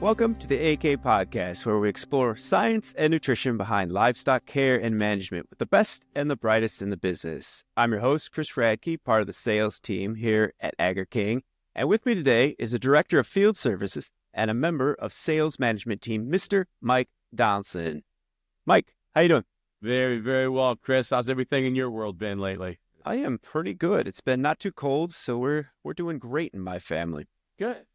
Welcome to the AK Podcast, where we explore science and nutrition behind livestock care and management with the best and the brightest in the business. I'm your host, Chris Radke, part of the sales team here at Agri-King. And with me today is the Director of Field Services and a member of Sales Management Team, Mr. Mike Donaldson. Mike, how you doing? Very, very well, Chris. How's everything in your world been lately? I am pretty good. It's been not too cold, so we're doing great in my family. Good.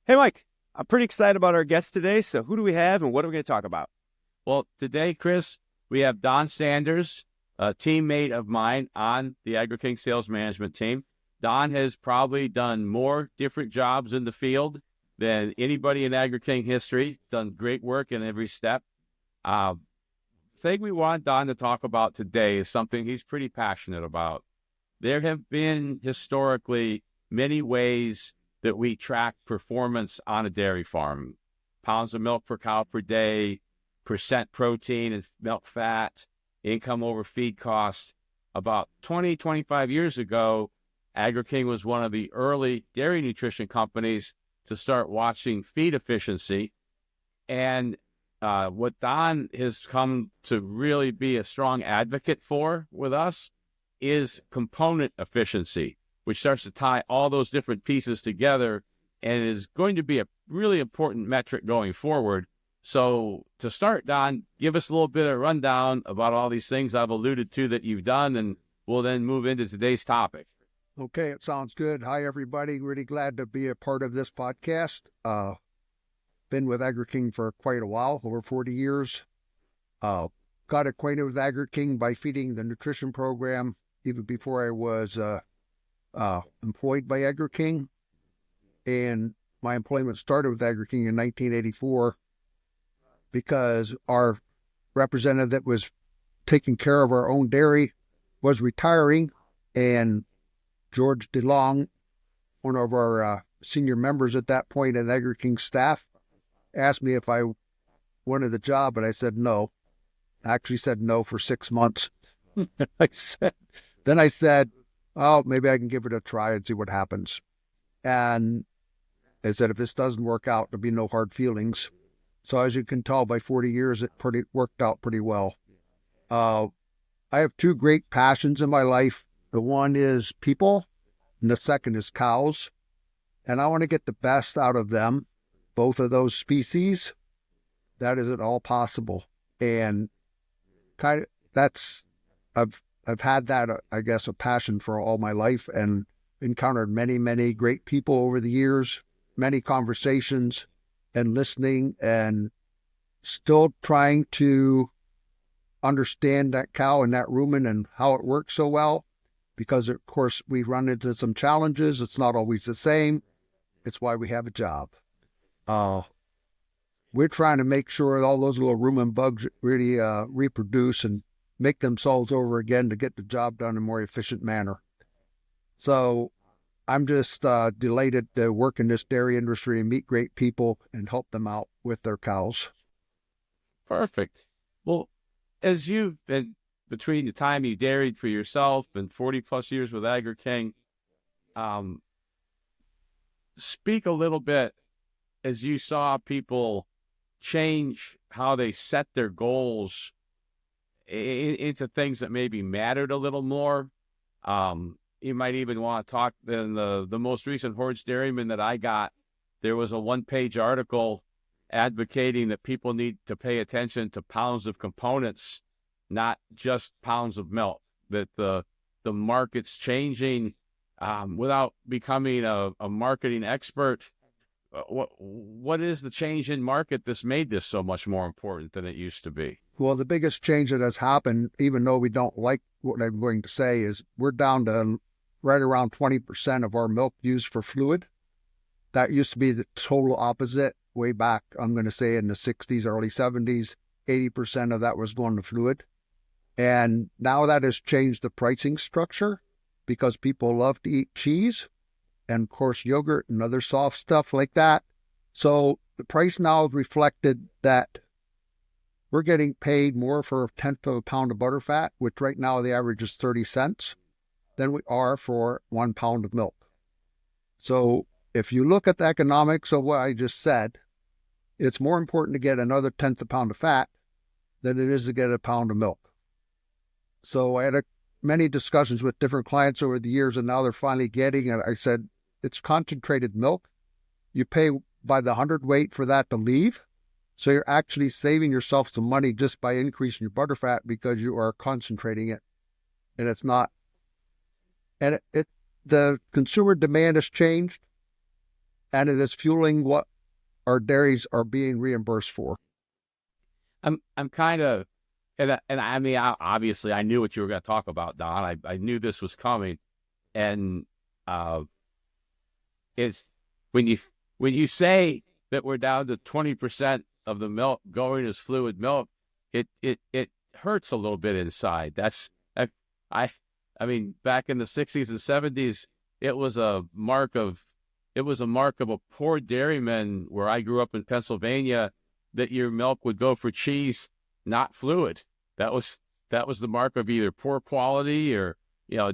Hey, Mike. I'm pretty excited about our guest today. So who do we have and what are we going to talk about? Well, today, Chris, we have Don Sanders, a teammate of mine on the Agri-King sales management team. Don has probably done more different jobs in the field than anybody in Agri-King history, done great work in every step. The thing we want Don to talk about today is something he's pretty passionate about. There have been historically many ways that we track performance on a dairy farm. Pounds of milk per cow per day, percent protein and milk fat, income over feed cost. About 20, 25 years ago, Agri-King was one of the early dairy nutrition companies to start watching feed efficiency. And what Don has come to really be a strong advocate for with us is component efficiency, which starts to tie all those different pieces together and is going to be a really important metric going forward. So to start, Don, give us a little bit of rundown about all these things I've alluded to that you've done, and we'll then move into today's topic. Okay, it sounds good. Hi, everybody. Really glad to be a part of this podcast. Been with Agri-King for quite a while, over 40 years. Got acquainted with Agri-King by feeding the nutrition program even before I was employed by Agri-King, and my employment started with Agri-King in 1984 because our representative that was taking care of our own dairy was retiring, and George DeLong, one of our senior members at that point in Agri-King staff, asked me if I wanted the job, and I said no. I actually said no for 6 months. Then I said, oh, maybe I can give it a try and see what happens. And I said, if this doesn't work out, there'll be no hard feelings. So as you can tell, by 40 years, it worked out pretty well. I have two great passions in my life. The one is people, and the second is cows. And I want to get the best out of them, both of those species. That is at all possible. And I've had that, I guess, a passion for all my life, and encountered many, many great people over the years, many conversations and listening, and still trying to understand that cow and that rumen and how it works so well, because, of course, we run into some challenges. It's not always the same. It's why we have a job. We're trying to make sure all those little rumen bugs really reproduce and make themselves over again to get the job done in a more efficient manner. So I'm just delighted to work in this dairy industry and meet great people and help them out with their cows. Perfect. Well, as you've been, between the time you dairied for yourself and 40 plus years with Agri-King, speak a little bit as you saw people change how they set their goals into things that maybe mattered a little more. You might even want to talk in the most recent Hordes Dairyman that I got. There was a one-page article advocating that people need to pay attention to pounds of components, not just pounds of milk, that the market's changing. Without becoming a marketing expert, what is the change in market that's made this so much more important than it used to be? Well, the biggest change that has happened, even though we don't like what I'm going to say, is we're down to right around 20% of our milk used for fluid. That used to be the total opposite way back, I'm going to say in the 60s, early 70s, 80% of that was going to fluid. And now that has changed the pricing structure because people love to eat cheese and, of course, yogurt and other soft stuff like that. So the price now has reflected that we're getting paid more for a tenth of a pound of butterfat, which right now the average is 30 cents, than we are for 1 pound of milk. So if you look at the economics of what I just said, it's more important to get another tenth of a pound of fat than it is to get a pound of milk. So I had many discussions with different clients over the years, and now they're finally getting it. I said, it's concentrated milk. You pay by the hundredweight for that to leave. So you're actually saving yourself some money just by increasing your butterfat because you are concentrating it. And it's not. And the consumer demand has changed, and it is fueling what our dairies are being reimbursed for. I'm kind of, and I mean, obviously I knew what you were going to talk about, Don. I knew this was coming. And it's when you say that we're down to 20% of the milk going as fluid milk, it hurts a little bit inside. I mean, back in the 60s and 70s, it was a mark of a poor dairyman where I grew up in Pennsylvania, that your milk would go for cheese, not fluid. That was the mark of either poor quality or,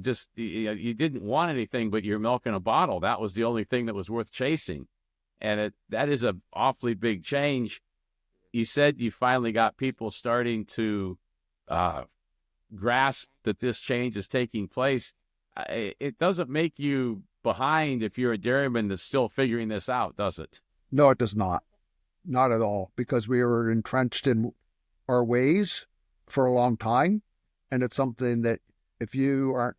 just you didn't want anything but your milk in a bottle. That was the only thing that was worth chasing. And that is an awfully big change. You said you finally got people starting to grasp that this change is taking place. It doesn't make you behind if you're a dairyman that's still figuring this out, does it? No, it does not. Not at all, because we were entrenched in our ways for a long time. And it's something that if you aren't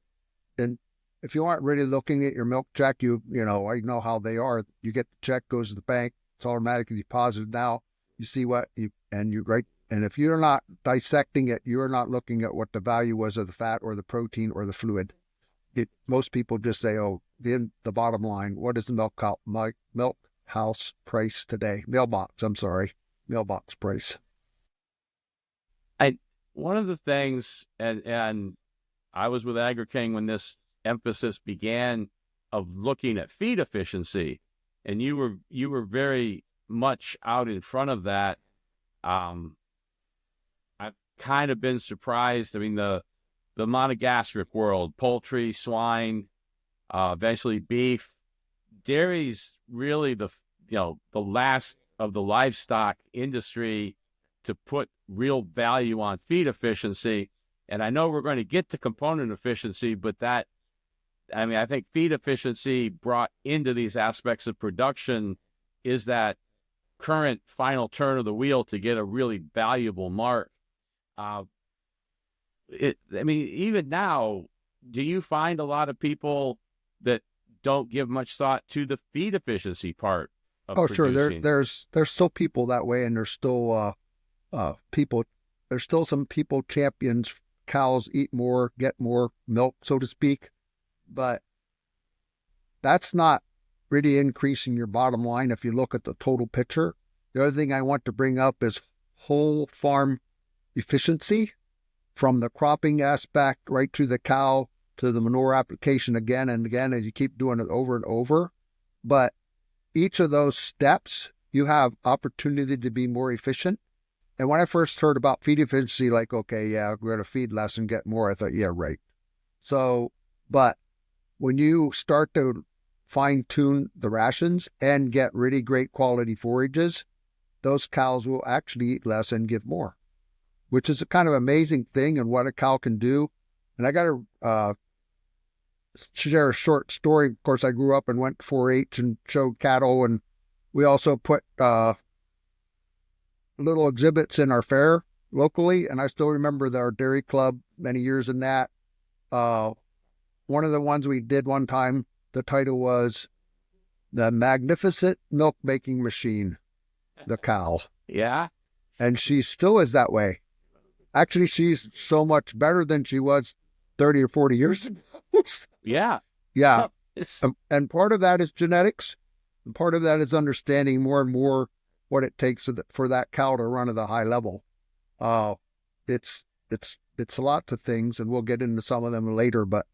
really looking at your milk check, I know how they are. You get the check, goes to the bank, it's automatically deposited now. You see what you write. And if you're not dissecting it, you're not looking at what the value was of the fat or the protein or the fluid. Most people just say, oh, the bottom line, what is the milk house price today? Mailbox price. One of the things, and I was with Agri-King when this emphasis began of looking at feed efficiency, and you were very much out in front of that. I've kind of been surprised. I mean, the monogastric world, poultry, swine, eventually beef, dairy's really the last of the livestock industry to put real value on feed efficiency. And I know we're going to get to component efficiency, but I think feed efficiency brought into these aspects of production is that current final turn of the wheel to get a really valuable mark. Even now, do you find a lot of people that don't give much thought to the feed efficiency part of producing? Sure. There's still people that way, and there's still there's still some people champions. Cows eat more, get more milk, so to speak, but that's not really increasing your bottom line if you look at the total picture. The other thing I want to bring up is whole farm efficiency, from the cropping aspect right to the cow to the manure application again and again, and you keep doing it over and over. But each of those steps, you have opportunity to be more efficient. And when I first heard about feed efficiency, like, okay, yeah, we're going to feed less and get more, I thought, yeah, right. So, but when you start to fine tune the rations and get really great quality forages, those cows will actually eat less and give more, which is a kind of amazing thing and what a cow can do. And I got to share a short story. Of course, I grew up and went 4-H and showed cattle, and we also put little exhibits in our fair locally. And I still remember our dairy club, many years in that. One of the ones we did one time, the title was The Magnificent Milk Making Machine, the cow. Yeah. And she still is that way. Actually, she's so much better than she was 30 or 40 years ago. Yeah. Yeah. And part of that is genetics. And part of that is understanding more and more what it takes for that cow to run at a high level. It's lots of things, and we'll get into some of them later, but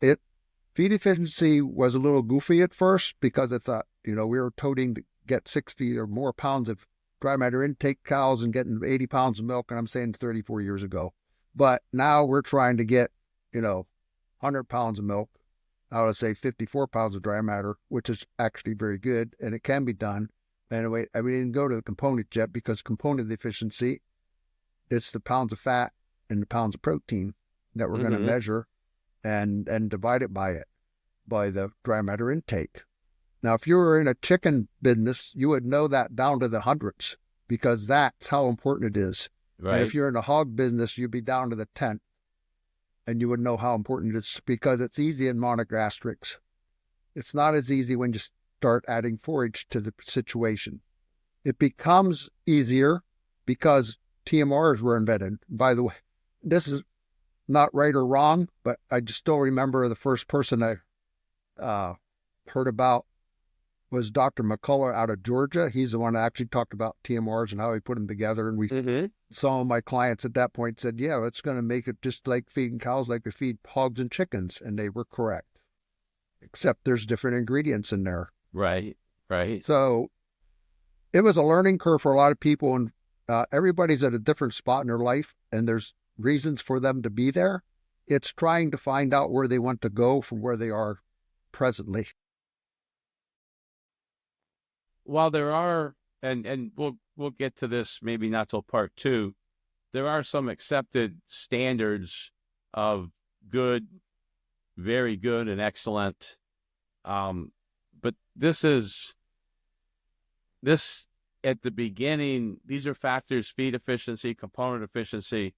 feed efficiency was a little goofy at first because I thought, we were toting to get 60 or more pounds of dry matter intake cows and getting 80 pounds of milk, and I'm saying 34 years ago. But now we're trying to get, 100 pounds of milk out of, say, 54 pounds of dry matter, which is actually very good, and it can be done. Anyway, we didn't go to the component yet because component efficiency, it's the pounds of fat and the pounds of protein that we're going to measure and divide it by the dry matter intake. Now, if you were in a chicken business, you would know that down to the hundreds because that's how important it is. Right. And if you're in a hog business, you'd be down to the 10th, and you would know how important it is because it's easy in monogastrics. It's not as easy when you start adding forage to the situation. It becomes easier because TMRs were invented. By the way, this is not right or wrong, but I just still remember the first person I heard about was Dr. McCullough out of Georgia. He's the one that actually talked about TMRs and how he put them together. And some of my clients at that point said, yeah, it's going to make it just like feeding cows, like we feed hogs and chickens. And they were correct, except there's different ingredients in there. Right. So it was a learning curve for a lot of people, and everybody's at a different spot in their life, and there's reasons for them to be there. It's trying to find out where they want to go from where they are presently. While there are, and we'll get to this maybe not till part 2, there are some accepted standards of good, very good, and excellent. But this at the beginning, these are factors, feed efficiency, component efficiency,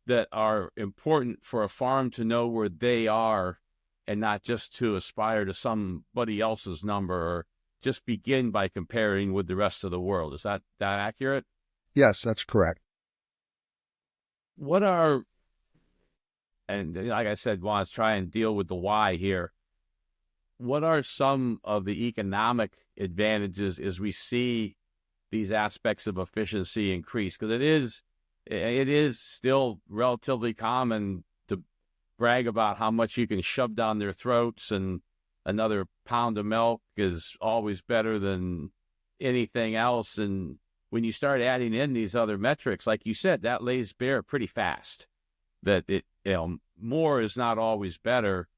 that are important for a farm to know where they are and not just to aspire to somebody else's number or just begin by comparing with the rest of the world. Is that accurate? Yes, that's correct. What are, and like I said, let's try and deal with the why here. What are some of the economic advantages as we see these aspects of efficiency increase? Because it is still relatively common to brag about how much you can shove down their throats, and another pound of milk is always better than anything else. And when you start adding in these other metrics, like you said, that lays bare pretty fast that more is not always better.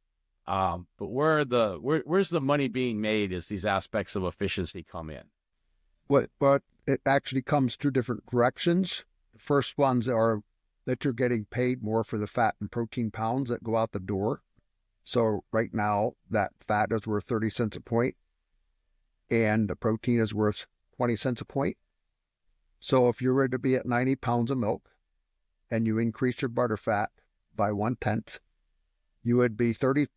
But where's the money being made as these aspects of efficiency come in? But it actually comes two different directions. The first ones are that you're getting paid more for the fat and protein pounds that go out the door. So right now, that fat is worth 30 cents a point, and the protein is worth 20 cents a point. So if you were to be at 90 pounds of milk, and you increase your butterfat by 1/10, you would be 30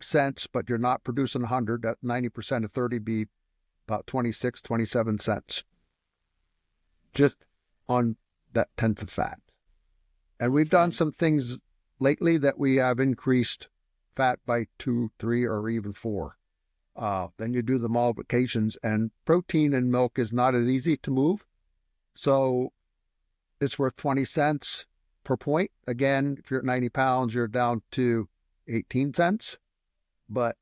cents, but you're not producing 100. That 90% of 30 be about 26, 27 cents just on that tenth of fat. And we've done some things lately that we have increased fat by 2, 3, or even 4. Then you do the multiplications, and protein in milk is not as easy to move. So it's worth 20 cents per point. Again, if you're at 90 pounds, you're down to 18 cents. But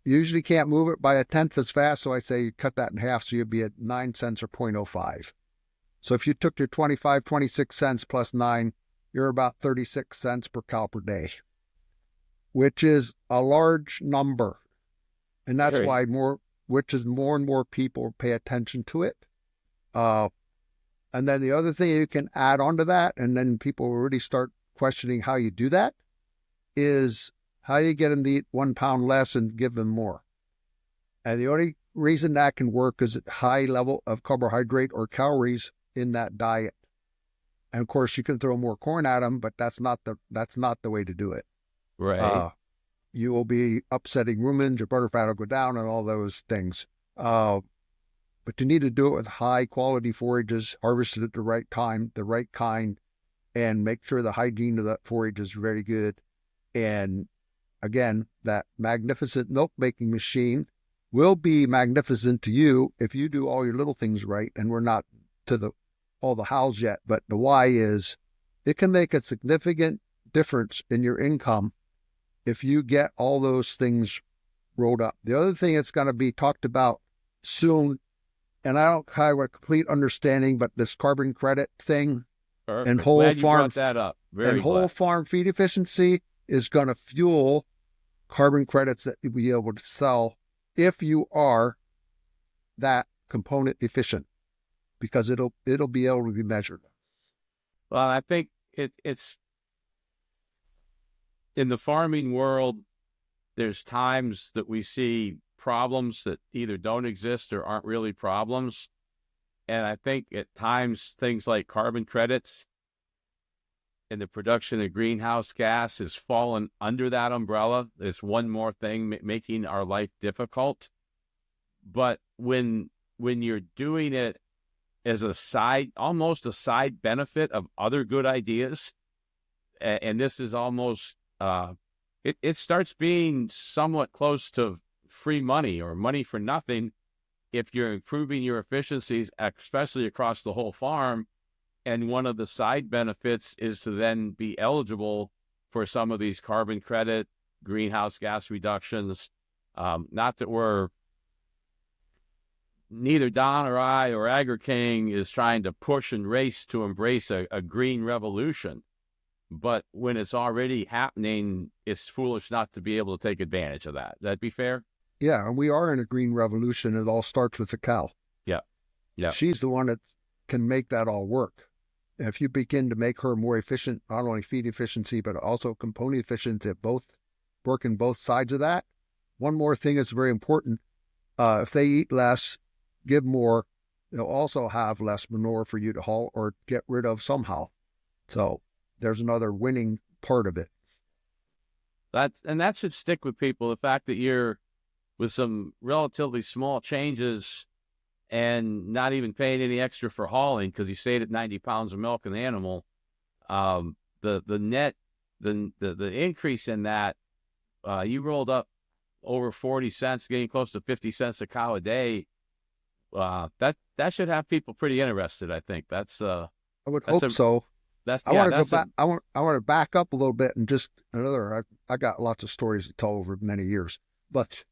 you usually can't move it by 1/10 as fast, so I say you cut that in half, so you'd be at 9 cents or 0.05. So if you took your 25, 26 cents plus 9, you're about 36 cents per cow per day, which is a large number. And that's why more and more people pay attention to it. And then the other thing you can add on to that, and then people will really start questioning how you do that, is how do you get them to eat 1 pound less and give them more? And the only reason that can work is at high level of carbohydrate or calories in that diet. And of course, you can throw more corn at them, but that's not the way to do it. Right. You will be upsetting rumens, your butterfat will go down, and all those things. But you need to do it with high quality forages, harvested at the right time, the right kind, and make sure the hygiene of that forage is very good. And again, that magnificent milk making machine will be magnificent to you if you do all your little things right. And we're not to all the hows yet, but the why is it can make a significant difference in your income if you get all those things rolled up. The other thing that's going to be talked about soon, and I don't have a complete understanding, but this carbon credit thing and whole farm feed efficiency is going to fuel carbon credits that you'll be able to sell if you are that component efficient because it'll be able to be measured. Well, I think it's in the farming world, there's times that we see problems that either don't exist or aren't really problems. And I think at times things like carbon credits and the production of greenhouse gas has fallen under that umbrella. It's one more thing making our life difficult. But when you're doing it as a side, almost a side benefit of other good ideas, and this is almost, it starts being somewhat close to free money or money for nothing if you're improving your efficiencies, especially across the whole farm. And one of the side benefits is to then be eligible for some of these carbon credit, greenhouse gas reductions. Not that neither Don or I or Agri-King is trying to push and race to embrace a green revolution. But when it's already happening, it's foolish not to be able to take advantage of that. That'd be fair? Yeah, and we are in a green revolution. It all starts with the cow. Yeah. Yeah. She's the one that can make that all work. If you begin to make her more efficient, not only feed efficiency, but also component efficient at both, working both sides of that. One more thing is very important. If they eat less, give more, they'll also have less manure for you to haul or get rid of somehow. So there's another winning part of it. That should stick with people. The fact that you're with some relatively small changes and not even paying any extra for hauling because you saved at 90 pounds of milk in the animal, the increase in that, you rolled up over 40 cents, getting close to 50 cents a cow a day. That should have people pretty interested. I think I would hope so. I want to go back. I want to back up a little bit and just I got lots of stories to tell over many years, but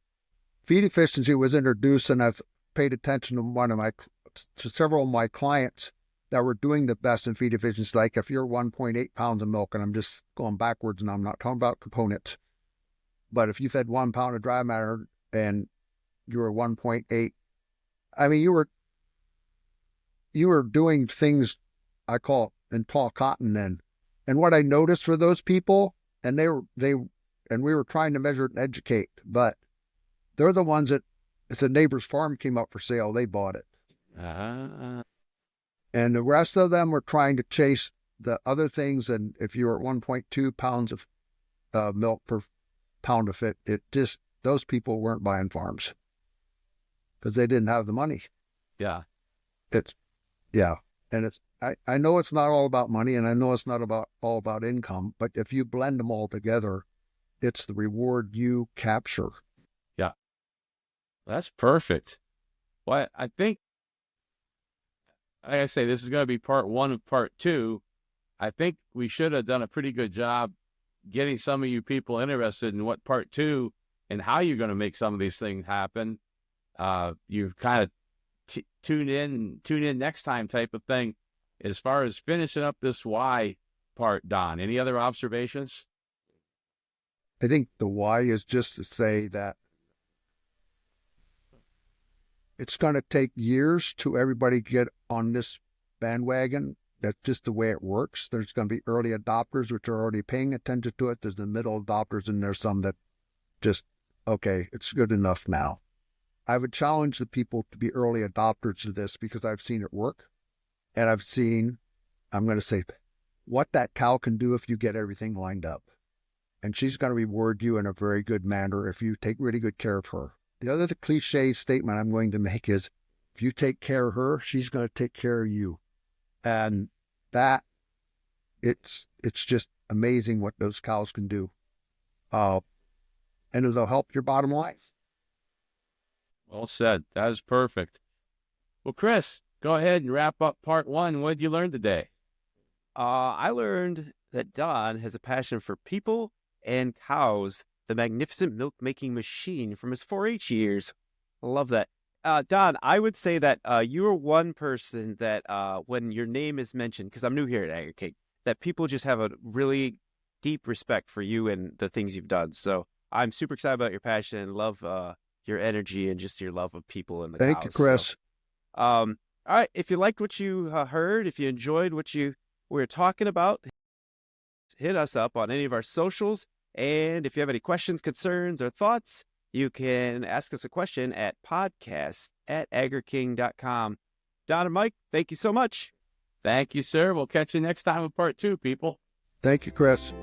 feed efficiency was introduced, and I've paid attention to several of my clients that were doing the best in feed efficiency. Like if you're 1.8 pounds of milk, and I'm just going backwards, and I'm not talking about components, but if you fed 1 pound of dry matter and you were 1.8, I mean, you were doing things I call in tall cotton then. And what I noticed for those people, and we were trying to measure and educate, but they're the ones that if the neighbor's farm came up for sale, they bought it. And the rest of them were trying to chase the other things. And if you were at 1.2 pounds of milk per pound of it just, those people weren't buying farms because they didn't have the money. Yeah. And I know it's not all about money, and I know it's not all about income, but if you blend them all together, it's the reward you capture. Yeah. That's perfect. Well, I think, like I say, this is going to be part one of part two. I think we should have done a pretty good job getting some of you people interested in what part two and how you're going to make some of these things happen. You kind of tune in next time type of thing. As far as finishing up this why part, Don, any other observations? I think the why is just to say that it's going to take years to everybody get on this bandwagon. That's just the way it works. There's going to be early adopters, which are already paying attention to it. There's the middle adopters, and there's some that just, okay, it's good enough now. I would challenge the people to be early adopters of this because I've seen it work. And I've seen, I'm going to say, what that cow can do if you get everything lined up. And she's going to reward you in a very good manner if you take really good care of her. The other cliche statement I'm going to make is, if you take care of her, she's going to take care of you. And that, it's just amazing what those cows can do. And it'll help your bottom line. Well said. That is perfect. Well, Chris, go ahead and wrap up part one. What did you learn today? I learned that Don has a passion for people and cows, the magnificent milk-making machine from his 4-H years. I love that. Don, I would say that you are one person that when your name is mentioned, because I'm new here at Agri-King, that people just have a really deep respect for you and the things you've done. So I'm super excited about your passion and love your energy and just your love of people and the cows. Thank you, Chris. All right. If you liked what you heard, if you enjoyed what we were talking about, hit us up on any of our socials. And if you have any questions, concerns, or thoughts, you can ask us a question at podcast@agriking.com. Don and Mike, thank you so much. Thank you, sir. We'll catch you next time with part 2, people. Thank you, Chris.